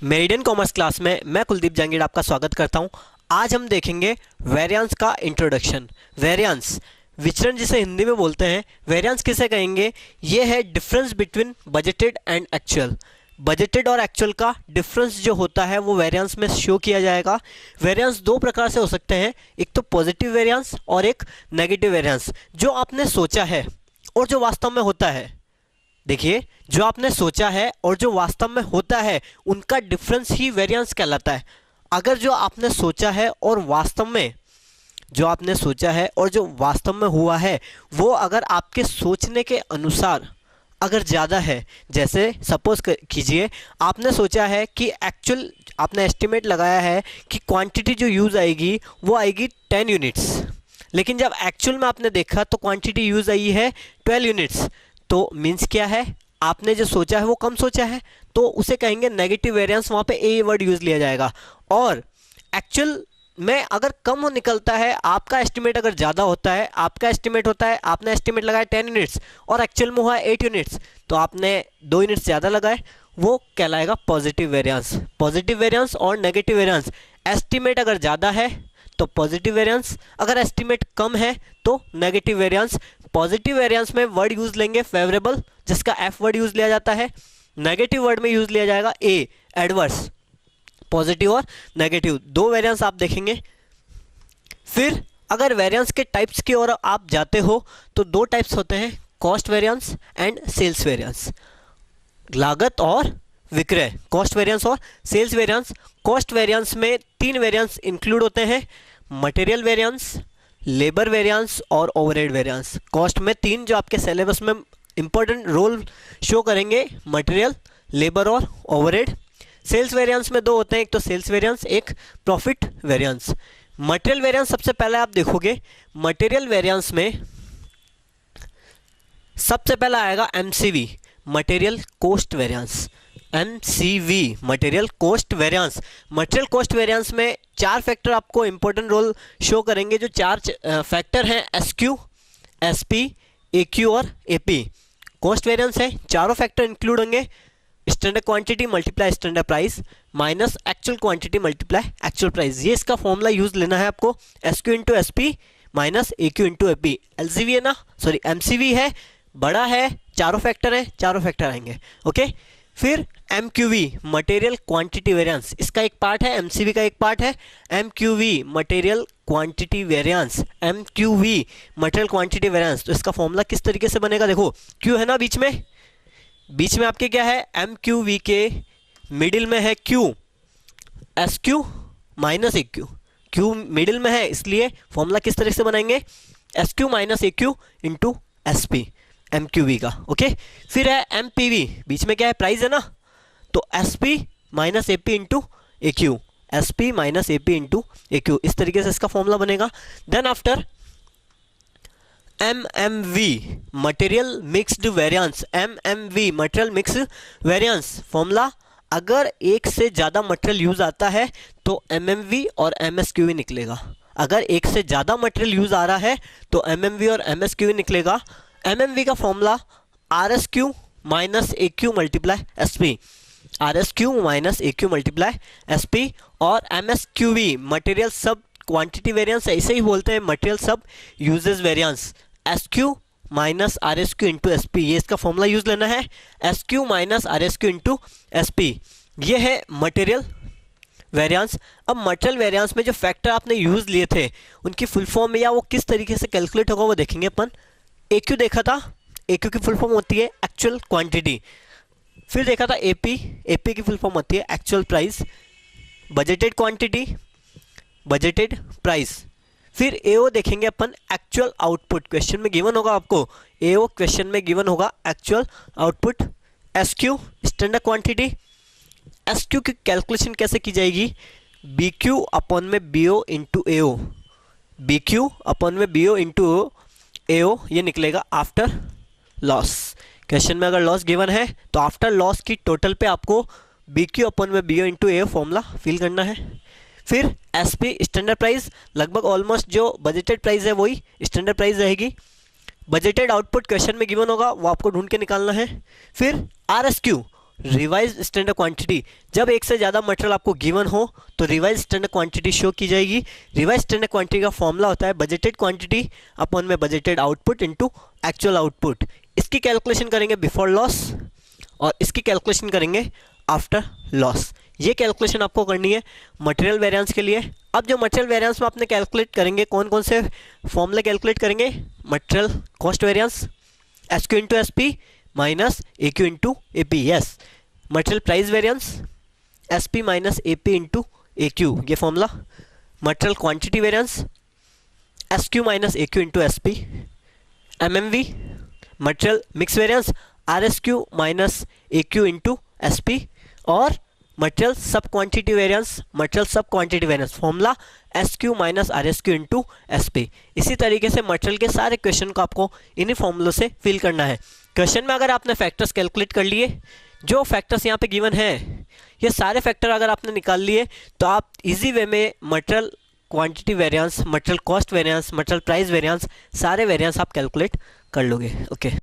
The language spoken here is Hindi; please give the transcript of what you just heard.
मेरिडियन कॉमर्स क्लास में मैं कुलदीप जहांगीर आपका स्वागत करता हूं। आज हम देखेंगे वेरिएंस का इंट्रोडक्शन। वेरिएंस विचरण जिसे हिंदी में बोलते हैं, वेरिएंस किसे कहेंगे? ये है difference between budgeted and actual. Budgeted और एक्चुअल का डिफरेंस जो होता है वो वेरिएंस में शो किया जाएगा। वेरिएंस दो प्रकार से हो सकते हैं, एक तो पॉजिटिव वेरिएंस और एक नेगेटिव वेरिएंस। जो आपने सोचा है और जो वास्तव में होता है, देखिए जो आपने सोचा है और जो वास्तव में होता है उनका डिफरेंस ही वेरिएंस कहलाता है। अगर जो आपने सोचा है और वास्तव में जो हुआ है वो अगर आपके सोचने के अनुसार अगर ज़्यादा है, जैसे सपोज कीजिए आपने सोचा है कि एक्चुअल आपने एस्टिमेट लगाया है कि क्वांटिटी जो यूज़ आएगी वो आएगी 10 यूनिट्स, लेकिन जब एक्चुअल में आपने देखा तो क्वांटिटी यूज़ आई है 12 यूनिट्स। तो मीन्स क्या है, आपने जो सोचा है वो कम सोचा है, तो उसे कहेंगे नेगेटिव वेरिएंस। वहाँ पे ए वर्ड यूज़ लिया जाएगा। और एक्चुअल में अगर कम निकलता है, आपका एस्टिमेट अगर ज़्यादा होता है, आपका एस्टिमेट होता है, आपने एस्टिमेट लगाया 10 यूनिट्स और एक्चुअल में हुआ 8 यूनिट्स, तो आपने 2 यूनिट्स ज़्यादा लगाए, वो कहलाएगा पॉजिटिव वेरिएंस। पॉजिटिव वेरिएंस और नेगेटिव वेरिएंस, एस्टिमेट अगर ज़्यादा है तो पॉजिटिव वेरिएंस, अगर एस्टिमेट कम है तो नेगेटिव वेरिएंस। पॉजिटिव वेरिएंस में वर्ड यूज़ लेंगे फेवरेबल, जिसका एफ वर्ड यूज़ लिया जाता है। नेगेटिव वर्ड में यूज़ लिया जाएगा ए, एडवर्स। पॉजिटिव और नेगेटिव दो वेरिएंस आप देखेंगे। फिर अगर वेरिएंस के टाइप्स की ओर आप जाते हो तो दो टाइप्स होते हैं, cost variance and sales variance. लागत और विक्रय, कॉस्ट वेरिएंस और सेल्स वेरिएंस। कॉस्ट वेरिएंस में 3 वेरिएंस इंक्लूड होते हैं, मटेरियल वेरिएंस, लेबर वेरिएंस और ओवरहेड वेरिएंस। कॉस्ट में 3 जो आपके सिलेबस में इंपॉर्टेंट रोल शो करेंगे, मटेरियल, लेबर और ओवरहेड। सेल्स वेरिएंस में 2 होते हैं, एक तो सेल्स वेरिएंस, एक प्रॉफिट वेरिएंस। मटेरियल वेरिएंस सबसे पहले आप देखोगे, मटेरियल वेरिएंस में सबसे पहला आएगा MCV, material cost variance. MCV, material cost variance. Material cost variance में 4 फैक्टर आपको इंपॉर्टेंट रोल शो करेंगे। जो 4 फैक्टर हैं, एसक्यू, एसपी, एक्यू और एपी। कॉस्ट वेरिएंस है, चारों फैक्टर इंक्लूड होंगे। Standard quantity multiply standard price minus actual quantity multiply actual price. ये इसका फॉर्मूला यूज लेना है आपको, SQ into SP minus AQ into AP. LCV है ना, सॉरी एमसीवी है, बड़ा है, चारों फैक्टर हैं, चारों फैक्टर आएंगे। ओके। फिर एमक्यूवी, मटेरियल क्वांटिटी वेरिएंस, इसका एक पार्ट है, एमसीवी का एक पार्ट है। MQV, material quantity variance, MQV material quantity variance. तो इसका फॉर्मूला किस तरीके से बनेगा, देखो क्यू है ना बीच में आपके क्या है, एमक्यूवी के मिडिल में है Q, SQ minus AQ. Q middle में है, इसलिए फॉर्मूला किस तरीके से बनाएंगे, SQ minus AQ into SP, MQV का। ओके। फिर है एमपीवी, बीच में क्या है, प्राइस है ना, तो SP minus AP into AQ, SP minus AP into AQ. इस तरीके से इसका फॉर्मूला बनेगा। Then after MMV, material mixed variance. MMV, material mix variance. Formula, अगर एक से ज़्यादा मटेरियल यूज़ आता है तो एमएमवी और एमएसक्यूवी निकलेगा। अगर एक से ज़्यादा मटेरियल यूज़ आ रहा है तो एमएमवी और एमएसक्यूवी निकलेगा। एमएमवी का formula R S Q minus A Q multiply S P, R S Q minus A Q multiply S P. और M S Q V, material sub quantity variance, ऐसे ही बोलते हैं, material sub usage variance. S Q minus R S Q into S P, ये इसका फॉर्मूला यूज लेना है, S Q minus R S Q into S P. ये है मटेरियल वेरिएंस। अब मटेरियल वेरिएंस में जो फैक्टर आपने यूज लिए थे उनकी फुल फॉर्म या वो किस तरीके से कैलकुलेट होगा वो देखेंगे अपन। एक्यू देखा था, एक्यू की फुल फॉर्म होती है एक्चुअल क्वांटिटी। फिर देखा था एपी, एपी की फुल फॉर्म होती है actual price. Budgeted quantity, budgeted price. फिर एओ देखेंगे अपन, एक्चुअल आउटपुट। क्वेश्चन में गिवन होगा आपको, एओ क्वेश्चन में गिवन होगा actual output. SQ, standard quantity. SQ की कैलकुलेशन कैसे की जाएगी, बीक्यू अपॉन में बीओ इंटू एओ, बीक्यू अपॉन में बीओ इंटू एओ, ये निकलेगा आफ्टर लॉस। क्वेश्चन में अगर लॉस गिवन है तो आफ्टर लॉस की टोटल पे आपको बीक्यू अपॉन में बीओ इंटू एओ फॉर्मूला फिल करना है। फिर एसपी, स्टैंडर्ड प्राइस, लगभग ऑलमोस्ट जो बजटेड प्राइस है वही स्टैंडर्ड प्राइस रहेगी। बजटेड आउटपुट क्वेश्चन में गिवन होगा, वो आपको ढूंढ के निकालना है। फिर are S Q, revise standard quantity, जब एक से ज़्यादा मटेरियल आपको गिवन हो तो रिवाइज स्टैंडर्ड क्वांटिटी शो की जाएगी। रिवाइज स्टैंडर्ड क्वांटिटी का फॉर्मूला होता है बजटेड क्वांटिटी अपॉन में budgeted output into actual output. इसकी कैलकुलेशन करेंगे बिफोर लॉस और इसकी कैलकुलेशन करेंगे आफ्टर लॉस। ये कैलकुलेशन आपको करनी है मटेरियल वेरिएंस के लिए। अब जो मटेरियल वेरिएंस में आपने कैलकुलेट करेंगे कौन कौन से फॉर्मूले कैलकुलेट करेंगे, material cost variance S Q into S P minus A Q into A P, yes. Material price variance S P minus A P into A Q, ये formula. Material quantity variance S Q minus A Q into S P. M M V material mix variance R S Q minus A Q into S P. और material sub quantity variance, material sub quantity variance formula S Q minus R S Q into S P. इसी तरीके से मटेरियल के सारे क्वेश्चन को आपको इन्हीं फॉर्मूलों से फिल करना है। क्वेश्चन में अगर आपने फैक्टर्स कैलकुलेट कर लिए, जो फैक्टर्स यहाँ पे गिवन है ये सारे फैक्टर अगर आपने निकाल लिए तो आप इजी वे में material quantity variance, material cost variance, material price variance, सारे वेरिएंस आप कैलकुलेट कर लोगे। ओके।